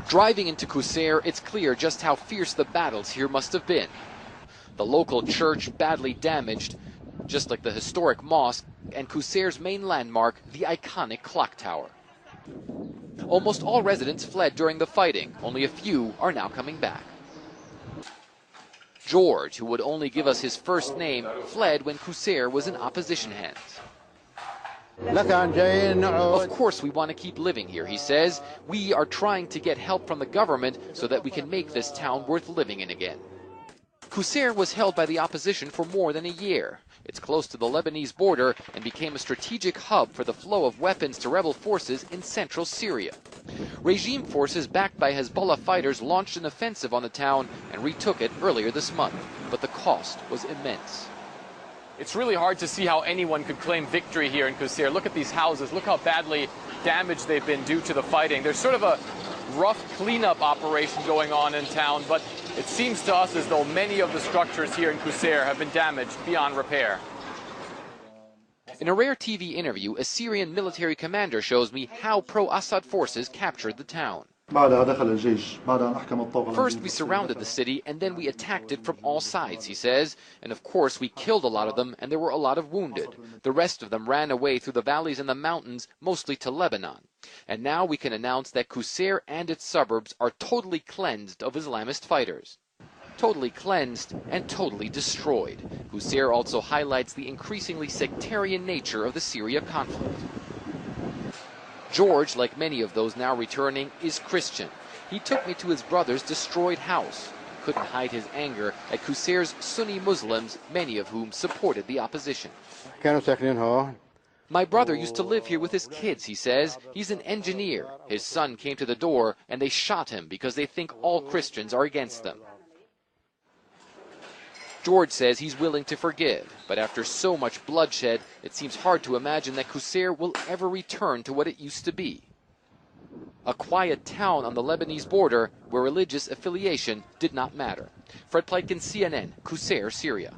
Driving into Qusair, it's clear just how fierce the battles here must have been. The local church badly damaged, just like the historic mosque and Qusair's main landmark, the iconic clock tower. Almost all residents fled during the fighting. Only a few are now coming back. George, who would only give us his first name, fled when Qusair was in opposition hands. Of course we want to keep living here, he says. We are trying to get help from the government so that we can make this town worth living in again. Qusair was held by the opposition for more than a year. It's close to the Lebanese border and became a strategic hub for the flow of weapons to rebel forces in central Syria. Regime forces backed by Hezbollah fighters launched an offensive on the town and retook it earlier this month, but the cost was immense. It's really hard to see how anyone could claim victory here in Qusair. Look at these houses. Look how badly damaged they've been due to the fighting. There's sort of a rough cleanup operation going on in town, but it seems to us as though many of the structures here in Qusair have been damaged beyond repair. In a rare TV interview, a Syrian military commander shows me how pro-Assad forces captured the town. First, we surrounded the city, and then we attacked it from all sides, he says. And of course, we killed a lot of them, and there were a lot of wounded. The rest of them ran away through the valleys and the mountains, mostly to Lebanon. And now we can announce that Qusair and its suburbs are totally cleansed of Islamist fighters. Totally cleansed and totally destroyed. Qusair also highlights the increasingly sectarian nature of the Syria conflict. George, like many of those now returning, is Christian. He took me to his brother's destroyed house. Couldn't hide his anger at Qusair's Sunni Muslims, many of whom supported the opposition. My brother used to live here with his kids, he says. He's an engineer. His son came to the door and they shot him because they think all Christians are against them. George says he's willing to forgive, but after so much bloodshed, it seems hard to imagine that Qusair will ever return to what it used to be. A quiet town on the Lebanese border where religious affiliation did not matter. Fred Pleitkin, CNN, Qusair, Syria.